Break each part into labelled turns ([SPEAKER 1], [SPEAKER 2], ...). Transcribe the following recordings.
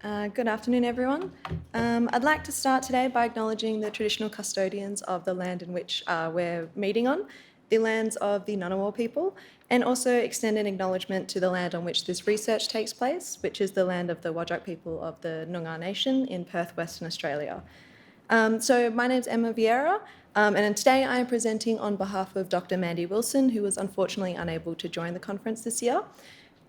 [SPEAKER 1] Good afternoon, everyone. I'd like to start today by acknowledging the traditional custodians of the land in which we're meeting on, the lands of the Ngunnawal people, and also extend an acknowledgement to the land on which this research takes place, which is the land of the Whadjuk people of the Noongar Nation in Perth, Western Australia. So my name's Emma Vieira, and today I am presenting on behalf of Dr. Mandy Wilson, who was unfortunately unable to join the conference this year.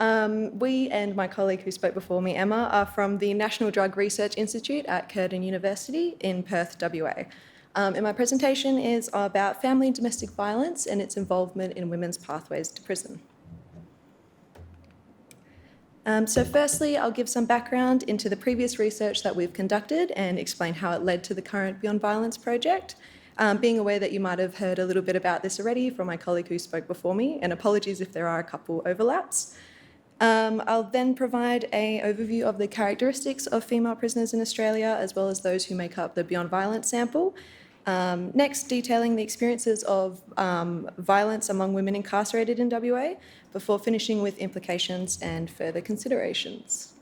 [SPEAKER 1] We and my colleague who spoke before me, Emma, are from the National Drug Research Institute at Curtin University in Perth, WA. And my presentation is about family and domestic violence and its involvement in women's pathways to prison. So firstly, I'll give some background into the previous research that we've conducted and explain how it led to the current Beyond Violence project, being aware that you might have heard a little bit about this already from my colleague who spoke before me, and apologies if there are a couple overlaps. I'll then provide an overview of the characteristics of female prisoners in Australia, as well as those who make up the Beyond Violence sample. Next, detailing the experiences of violence among women incarcerated in WA, before finishing with implications and further considerations.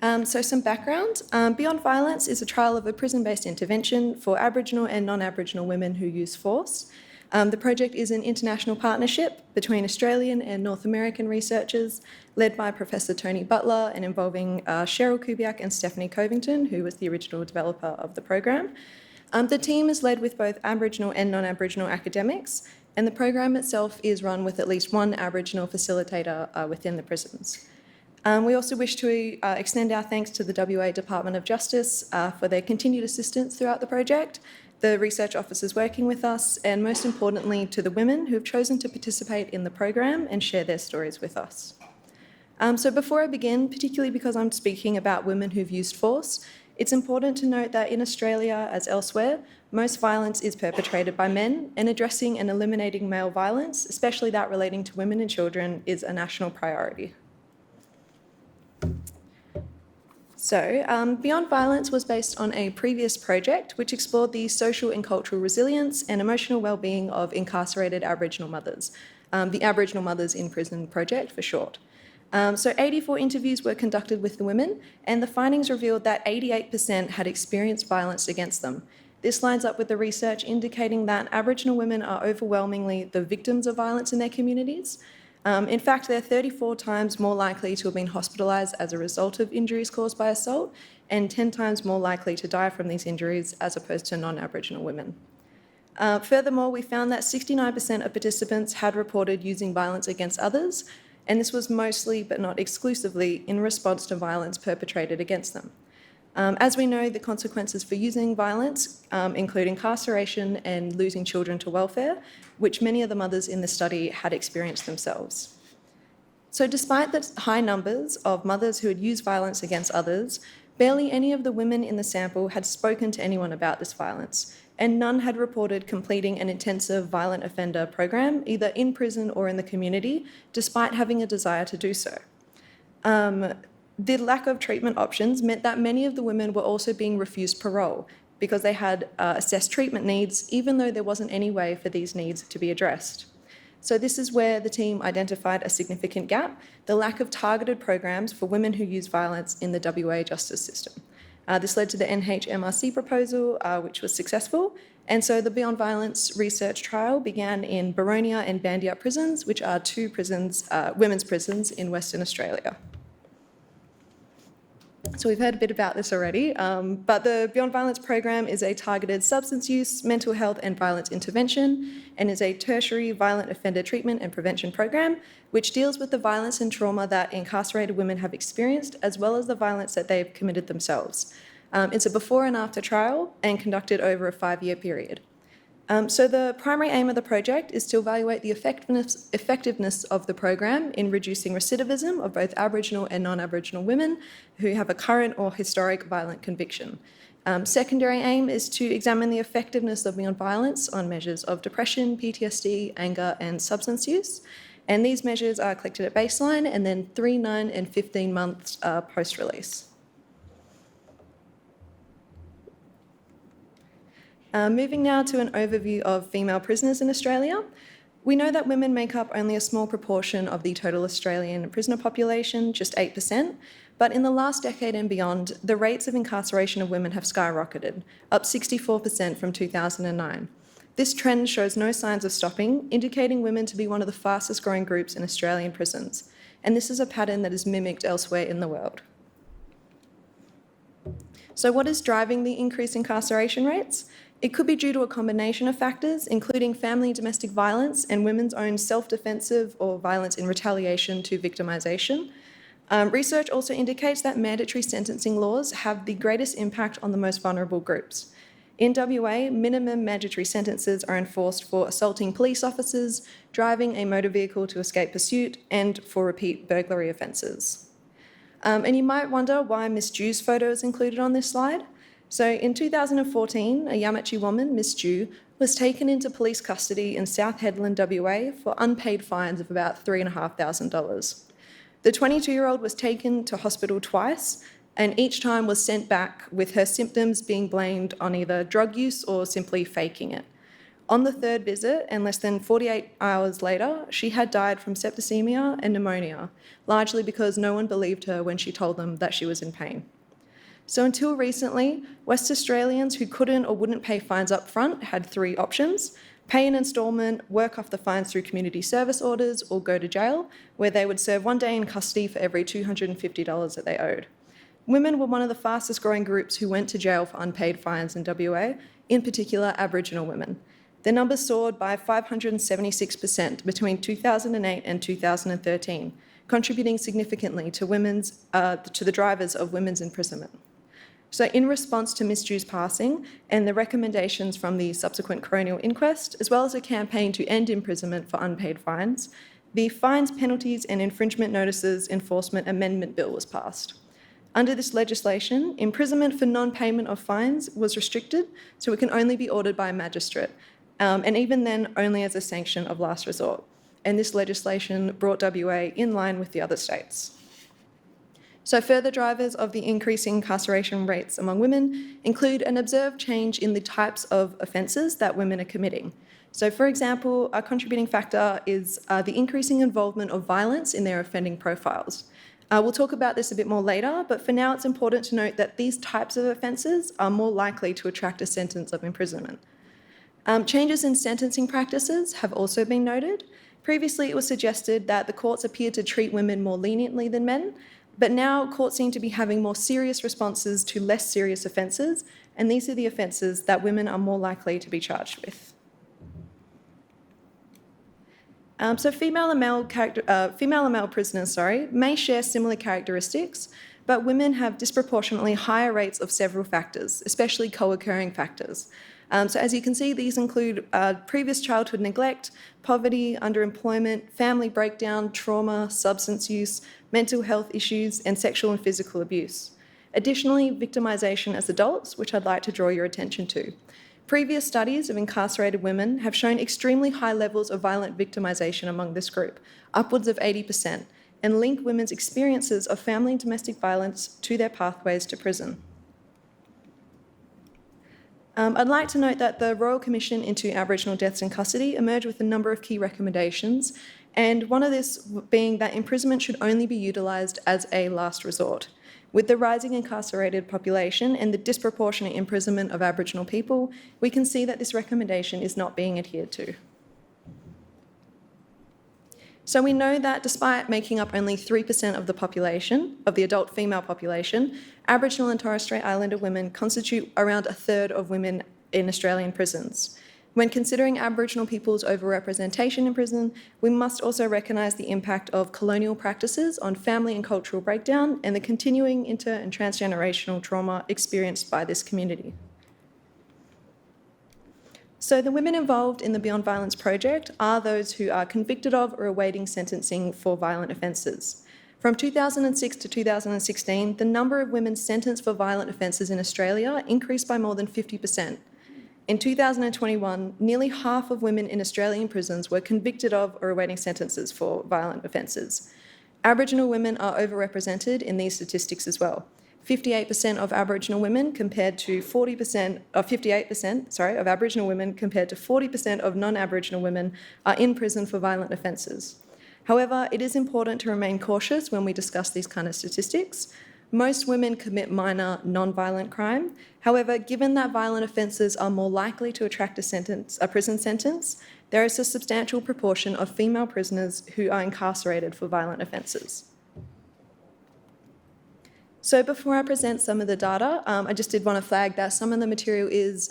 [SPEAKER 1] So some background. Beyond Violence is a trial of a prison-based intervention for Aboriginal and non-Aboriginal women who use force. The project is an international partnership between Australian and North American researchers, led by Professor Tony Butler and involving Cheryl Kubiak and Stephanie Covington, who was the original developer of the program. The team is led with both Aboriginal and non-Aboriginal academics, and the program itself is run with at least one Aboriginal facilitator within the prisons. We also wish to extend our thanks to the WA Department of Justice for their continued assistance throughout the project, the research officers working with us, and most importantly to the women who have chosen to participate in the program and share their stories with us. So before I begin, particularly because I'm speaking about women who've used force, it's important to note that in Australia, as elsewhere, most violence is perpetrated by men, and addressing and eliminating male violence, especially that relating to women and children, is a national priority. So, Beyond Violence was based on a previous project which explored the social and cultural resilience and emotional well-being of incarcerated Aboriginal mothers, the Aboriginal Mothers in Prison project for short. So 84 interviews were conducted with the women, and the findings revealed that 88% had experienced violence against them. This lines up with the research indicating that Aboriginal women are overwhelmingly the victims of violence in their communities. In fact, they're 34 times more likely to have been hospitalised as a result of injuries caused by assault, and 10 times more likely to die from these injuries as opposed to non-Aboriginal women. Furthermore, we found that 69% of participants had reported using violence against others, and this was mostly, but not exclusively, in response to violence perpetrated against them. As we know, the consequences for using violence include incarceration and losing children to welfare, which many of the mothers in the study had experienced themselves. So despite the high numbers of mothers who had used violence against others, barely any of the women in the sample had spoken to anyone about this violence, and none had reported completing an intensive violent offender program, either in prison or in the community, despite having a desire to do so. The lack of treatment options meant that many of the women were also being refused parole because they had assessed treatment needs, even though there wasn't any way for these needs to be addressed. So this is where the team identified a significant gap: the lack of targeted programs for women who use violence in the WA justice system. This led to the NHMRC proposal, which was successful, and so the Beyond Violence research trial began in Boronia and Bandiat prisons, which are two prisons, women's prisons in Western Australia. So we've heard a bit about this already, but the Beyond Violence program is a targeted substance use, mental health and violence intervention, and is a tertiary violent offender treatment and prevention program which deals with the violence and trauma that incarcerated women have experienced, as well as the violence that they've committed themselves. It's a before and after trial and conducted over a 5-year period. So the primary aim of the project is to evaluate the effectiveness of the program in reducing recidivism of both Aboriginal and non-Aboriginal women who have a current or historic violent conviction. Secondary aim is to examine the effectiveness of Beyond Violence on measures of depression, PTSD, anger and substance use. And these measures are collected at baseline and then 3, 9 and 15 months post-release. Moving now to an overview of female prisoners in Australia. We know that women make up only a small proportion of the total Australian prisoner population, just 8%, but in the last decade and beyond, the rates of incarceration of women have skyrocketed, up 64% from 2009. This trend shows no signs of stopping, indicating women to be one of the fastest growing groups in Australian prisons, and this is a pattern that is mimicked elsewhere in the world. So what is driving the increased incarceration rates? It could be due to a combination of factors, including family and domestic violence and women's own self-defensive or violence in retaliation to victimisation. Research also indicates that mandatory sentencing laws have the greatest impact on the most vulnerable groups. In WA, minimum mandatory sentences are enforced for assaulting police officers, driving a motor vehicle to escape pursuit, and for repeat burglary offences. And you might wonder why Miss Jew's photo is included on this slide. So in 2014, a Yamachi woman, Miss Jew, was taken into police custody in South Headland, WA, for unpaid fines of about $3,500. The 22-year-old was taken to hospital twice, and each time was sent back with her symptoms being blamed on either drug use or simply faking it. On the third visit, and less than 48 hours later, she had died from septicemia and pneumonia, largely because no one believed her when she told them that she was in pain. So until recently, West Australians who couldn't or wouldn't pay fines up front had three options: pay an instalment, work off the fines through community service orders, or go to jail, where they would serve 1 day in custody for every $250 that they owed. Women were one of the fastest growing groups who went to jail for unpaid fines in WA, in particular Aboriginal women. Their numbers soared by 576% between 2008 and 2013, contributing significantly to the drivers of women's imprisonment. So in response to Miss Jew's passing and the recommendations from the subsequent coronial inquest, as well as a campaign to end imprisonment for unpaid fines, the Fines, Penalties and Infringement Notices Enforcement Amendment Bill was passed. Under this legislation, imprisonment for non-payment of fines was restricted, so it can only be ordered by a magistrate, and even then only as a sanction of last resort. And this legislation brought WA in line with the other states. So further drivers of the increasing incarceration rates among women include an observed change in the types of offences that women are committing. So for example, a contributing factor is the increasing involvement of violence in their offending profiles. We'll talk about this a bit more later, but for now it's important to note that these types of offences are more likely to attract a sentence of imprisonment. Changes in sentencing practices have also been noted. Previously it was suggested that the courts appeared to treat women more leniently than men, but now courts seem to be having more serious responses to less serious offences, and these are the offences that women are more likely to be charged with. So female and male prisoners, may share similar characteristics, but women have disproportionately higher rates of several factors, especially co-occurring factors. So as you can see, these include previous childhood neglect, poverty, underemployment, family breakdown, trauma, substance use, mental health issues, and sexual and physical abuse. Additionally, victimisation as adults, which I'd like to draw your attention to. Previous studies of incarcerated women have shown extremely high levels of violent victimisation among this group, upwards of 80%, and link women's experiences of family and domestic violence to their pathways to prison. I'd like to note that the Royal Commission into Aboriginal Deaths in Custody emerged with a number of key recommendations, and one of this being that imprisonment should only be utilised as a last resort. With the rising incarcerated population and the disproportionate imprisonment of Aboriginal people, we can see that this recommendation is not being adhered to. So we know that despite making up only 3% of the population, of the adult female population, Aboriginal and Torres Strait Islander women constitute around a third of women in Australian prisons. When considering Aboriginal people's overrepresentation in prison, we must also recognise the impact of colonial practices on family and cultural breakdown and the continuing inter- and transgenerational trauma experienced by this community. So the women involved in the Beyond Violence project are those who are convicted of or awaiting sentencing for violent offences. From 2006 to 2016, the number of women sentenced for violent offences in Australia increased by more than 50%. In 2021, nearly half of women in Australian prisons were convicted of or awaiting sentences for violent offences. Aboriginal women are overrepresented in these statistics as well. 58% of Aboriginal women compared to 58% of Aboriginal women compared to 40% of non-Aboriginal women are in prison for violent offences. However, it is important to remain cautious when we discuss these kind of statistics. Most women commit minor non-violent crime. However, given that violent offences are more likely to attract a prison sentence, there is a substantial proportion of female prisoners who are incarcerated for violent offences. So before I present some of the data, I just did want to flag that some of the material is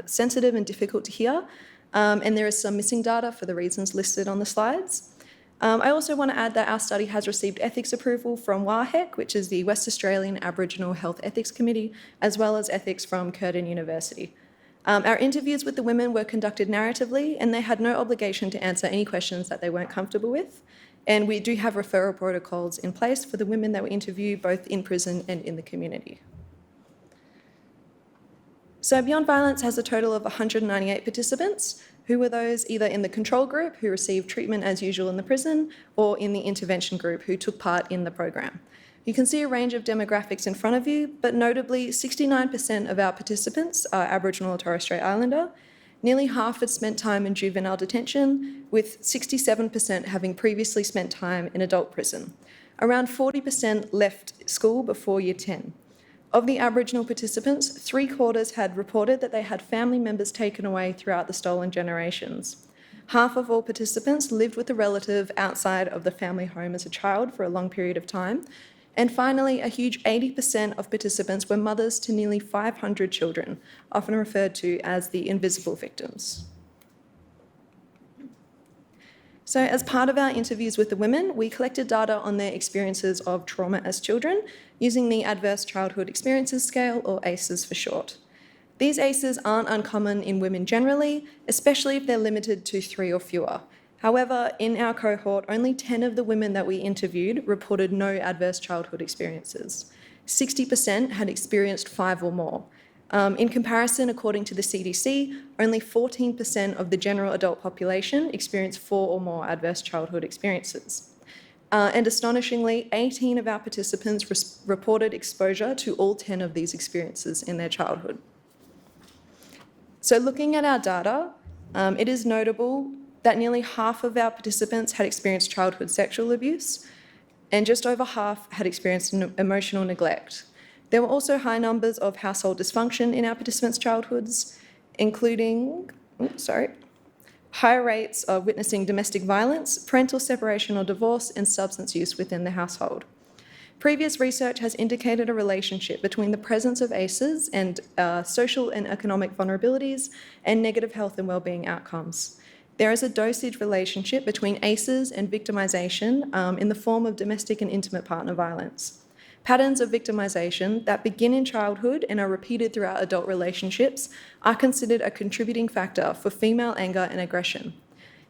[SPEAKER 1] sensitive and difficult to hear, and there is some missing data for the reasons listed on the slides. I also want to add that our study has received ethics approval from WAHEC, which is the West Australian Aboriginal Health Ethics Committee, as well as ethics from Curtin University. Our interviews with the women were conducted narratively, and they had no obligation to answer any questions that they weren't comfortable with. And we do have referral protocols in place for the women that we interview, both in prison and in the community. So Beyond Violence has a total of 198 participants, who were those either in the control group who received treatment as usual in the prison, or in the intervention group who took part in the program. You can see a range of demographics in front of you, but notably 69% of our participants are Aboriginal or Torres Strait Islander. Nearly half had spent time in juvenile detention, with 67% having previously spent time in adult prison. Around 40% left school before year 10. Of the Aboriginal participants, 3/4 had reported that they had family members taken away throughout the stolen generations. Half of all participants lived with a relative outside of the family home as a child for a long period of time. And finally, a huge 80% of participants were mothers to nearly 500 children, often referred to as the invisible victims. So as part of our interviews with the women, we collected data on their experiences of trauma as children using the Adverse Childhood Experiences Scale, or ACEs for short. These ACEs aren't uncommon in women generally, especially if they're limited to 3 or fewer. However, in our cohort, only 10 of the women that we interviewed reported no adverse childhood experiences. 60% had experienced 5 or more. In comparison, according to the CDC, only 14% of the general adult population experienced 4 or more adverse childhood experiences. And astonishingly, 18 of our participants reported exposure to all 10 of these experiences in their childhood. So looking at our data, it is notable that nearly half of our participants had experienced childhood sexual abuse, and just over half had experienced emotional neglect. There were also high numbers of household dysfunction in our participants' childhoods, including higher rates of witnessing domestic violence, parental separation or divorce, and substance use within the household. Previous research has indicated a relationship between the presence of ACEs and social and economic vulnerabilities and negative health and wellbeing outcomes. There is a dosage relationship between ACEs and victimisation in the form of domestic and intimate partner violence. Patterns of victimisation that begin in childhood and are repeated throughout adult relationships are considered a contributing factor for female anger and aggression.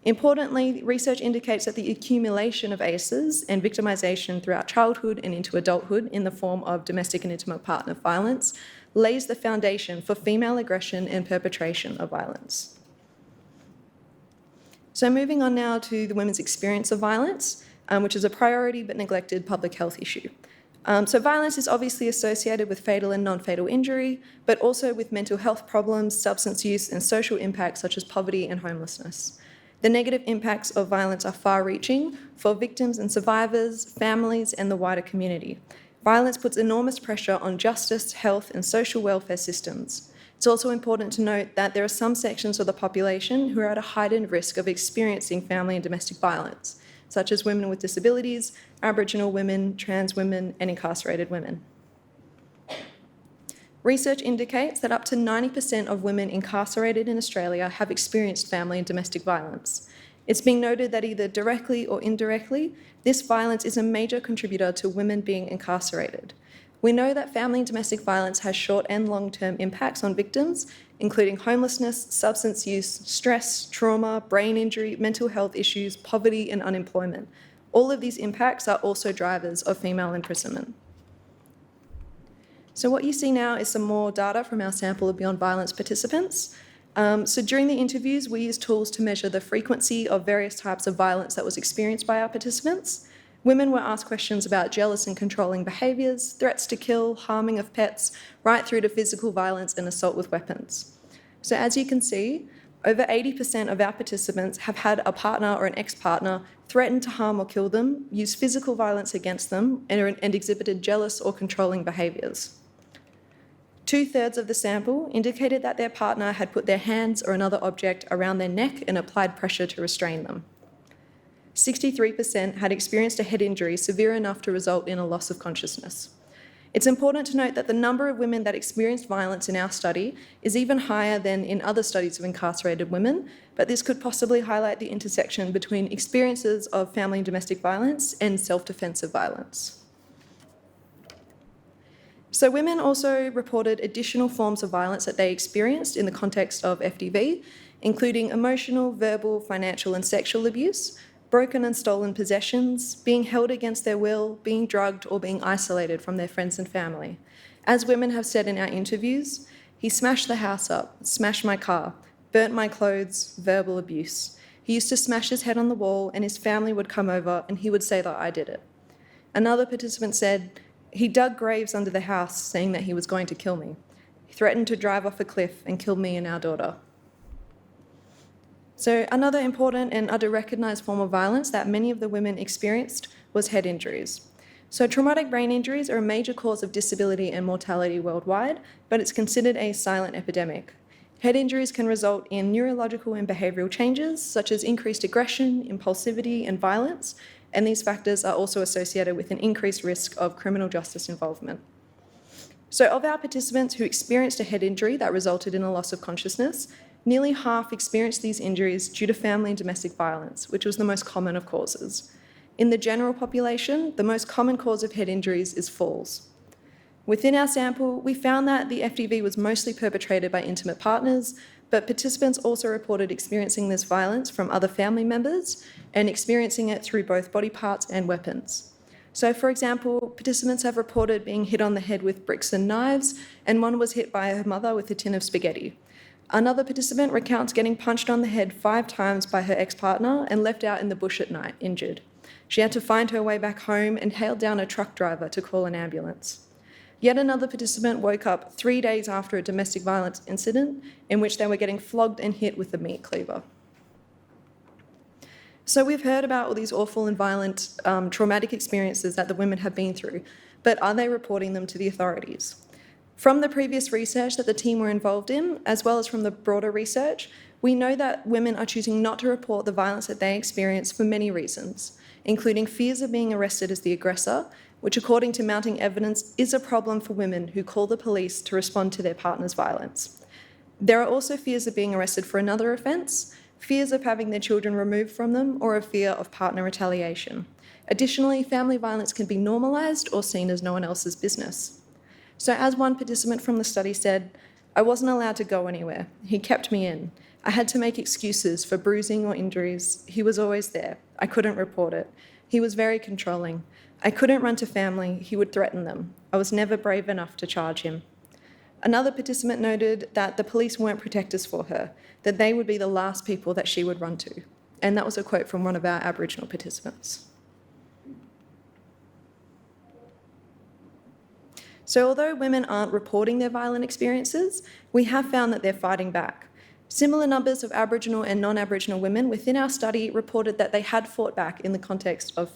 [SPEAKER 1] Importantly, research indicates that the accumulation of ACEs and victimisation throughout childhood and into adulthood in the form of domestic and intimate partner violence lays the foundation for female aggression and perpetration of violence. So moving on now to the women's experience of violence, which is a priority but neglected public health issue. So violence is obviously associated with fatal and non-fatal injury, but also with mental health problems, substance use, and social impacts such as poverty and homelessness. The negative impacts of violence are far-reaching for victims and survivors, families, and the wider community. Violence puts enormous pressure on justice, health, and social welfare systems. It's also important to note that there are some sections of the population who are at a heightened risk of experiencing family and domestic violence, such as women with disabilities, Aboriginal women, trans women, and incarcerated women. Research indicates that up to 90% of women incarcerated in Australia have experienced family and domestic violence. It's been noted that either directly or indirectly, this violence is a major contributor to women being incarcerated. We know that family and domestic violence has short and long-term impacts on victims, including homelessness, substance use, stress, trauma, brain injury, mental health issues, poverty, and unemployment. All of these impacts are also drivers of female imprisonment. So what you see now is some more data from our sample of Beyond Violence participants. So during the interviews, we used tools to measure the frequency of various types of violence that was experienced by our participants. Women were asked questions about jealous and controlling behaviours, threats to kill, harming of pets, right through to physical violence and assault with weapons. So as you can see, over 80% of our participants have had a partner or an ex-partner threaten to harm or kill them, use physical violence against them, and exhibited jealous or controlling behaviours. 2/3 of the sample indicated that their partner had put their hands or another object around their neck and applied pressure to restrain them. 63% had experienced a head injury severe enough to result in a loss of consciousness. It's important to note that the number of women that experienced violence in our study is even higher than in other studies of incarcerated women, but this could possibly highlight the intersection between experiences of family and domestic violence and self-defensive violence. So women also reported additional forms of violence that they experienced in the context of FDV, including emotional, verbal, financial and sexual abuse, broken and stolen possessions, being held against their will, being drugged or being isolated from their friends and family. As women have said in our interviews, he smashed the house up, smashed my car, burnt my clothes, verbal abuse. He used to smash his head on the wall and his family would come over and he would say that I did it. Another participant said, he dug graves under the house saying that he was going to kill me. He threatened to drive off a cliff and kill me and our daughter. So another important and under-recognised form of violence that many of the women experienced was head injuries. So traumatic brain injuries are a major cause of disability and mortality worldwide, but it's considered a silent epidemic. Head injuries can result in neurological and behavioural changes, such as increased aggression, impulsivity and violence, and these factors are also associated with an increased risk of criminal justice involvement. So of our participants who experienced a head injury that resulted in a loss of consciousness, nearly half experienced these injuries due to family and domestic violence, which was the most common of causes. In the general population, the most common cause of head injuries is falls. Within our sample, we found that the FDV was mostly perpetrated by intimate partners, but participants also reported experiencing this violence from other family members and experiencing it through both body parts and weapons. So, for example, participants have reported being hit on the head with bricks and knives, and one was hit by her mother with a tin of spaghetti. Another participant recounts getting punched on the head 5 times by her ex-partner and left out in the bush at night, injured. She had to find her way back home and hailed down a truck driver to call an ambulance. Yet another participant woke up 3 days after a domestic violence incident in which they were getting flogged and hit with a meat cleaver. So we've heard about all these awful and violent traumatic experiences that the women have been through, but are they reporting them to the authorities? From the previous research that the team were involved in, as well as from the broader research, we know that women are choosing not to report the violence that they experience for many reasons, including fears of being arrested as the aggressor, which according to mounting evidence is a problem for women who call the police to respond to their partner's violence. There are also fears of being arrested for another offence, fears of having their children removed from them, or a fear of partner retaliation. Additionally, family violence can be normalised or seen as no one else's business. So as one participant from the study said, I wasn't allowed to go anywhere. He kept me in. I had to make excuses for bruising or injuries. He was always there. I couldn't report it. He was very controlling. I couldn't run to family. He would threaten them. I was never brave enough to charge him. Another participant noted that the police weren't protectors for her, that they would be the last people that she would run to. And that was a quote from one of our Aboriginal participants. So although women aren't reporting their violent experiences, we have found that they're fighting back. Similar numbers of Aboriginal and non-Aboriginal women within our study reported that they had fought back in the context of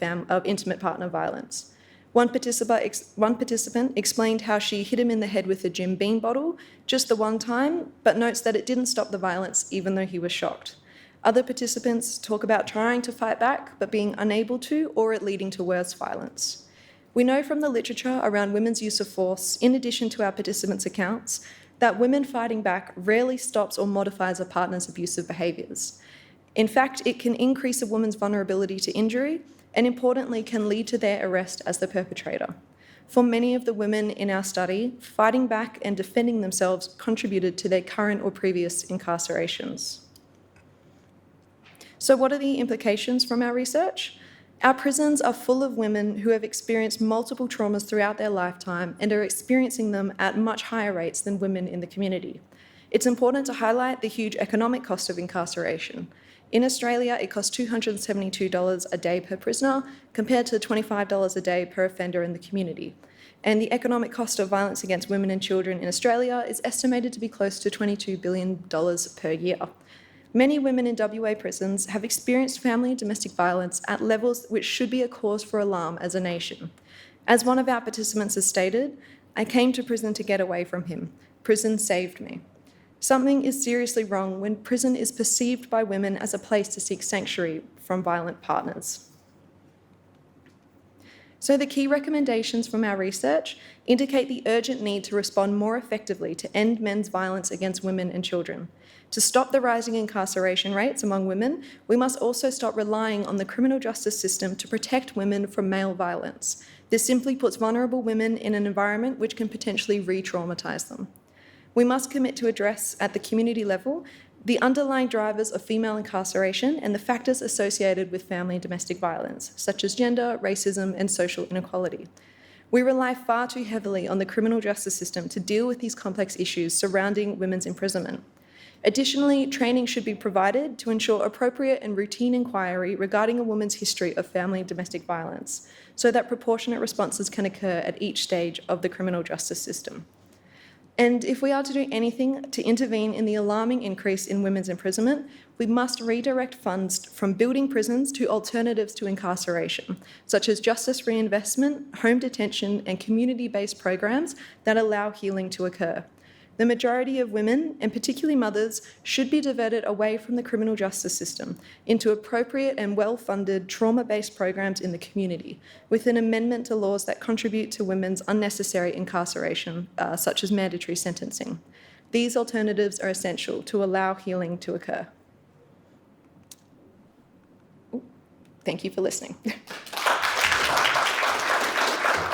[SPEAKER 1] intimate partner violence. One participant explained how she hit him in the head with a Jim Beam bottle just the one time, but notes that it didn't stop the violence even though he was shocked. Other participants talk about trying to fight back, but being unable to, or it leading to worse violence. We know from the literature around women's use of force, in addition to our participants' accounts, that women fighting back rarely stops or modifies a partner's abusive behaviours. In fact, it can increase a woman's vulnerability to injury and, importantly, can lead to their arrest as the perpetrator. For many of the women in our study, fighting back and defending themselves contributed to their current or previous incarcerations. So what are the implications from our research? Our prisons are full of women who have experienced multiple traumas throughout their lifetime and are experiencing them at much higher rates than women in the community. It's important to highlight the huge economic cost of incarceration. In Australia, it costs $272 a day per prisoner, compared to $25 a day per offender in the community. And the economic cost of violence against women and children in Australia is estimated to be close to $22 billion per year. Many women in WA prisons have experienced family and domestic violence at levels which should be a cause for alarm as a nation. As one of our participants has stated, "I came to prison to get away from him. Prison saved me." Something is seriously wrong when prison is perceived by women as a place to seek sanctuary from violent partners. So the key recommendations from our research indicate the urgent need to respond more effectively to end men's violence against women and children. To stop the rising incarceration rates among women, we must also stop relying on the criminal justice system to protect women from male violence. This simply puts vulnerable women in an environment which can potentially re-traumatise them. We must commit to address, at the community level, the underlying drivers of female incarceration and the factors associated with family and domestic violence, such as gender, racism, and social inequality. We rely far too heavily on the criminal justice system to deal with these complex issues surrounding women's imprisonment. Additionally, training should be provided to ensure appropriate and routine inquiry regarding a woman's history of family and domestic violence, so that proportionate responses can occur at each stage of the criminal justice system. And if we are to do anything to intervene in the alarming increase in women's imprisonment, we must redirect funds from building prisons to alternatives to incarceration, such as justice reinvestment, home detention, and community-based programs that allow healing to occur. The majority of women, and particularly mothers, should be diverted away from the criminal justice system into appropriate and well-funded trauma-based programs in the community, with an amendment to laws that contribute to women's unnecessary incarceration, such as mandatory sentencing. These alternatives are essential to allow healing to occur. Thank you for listening.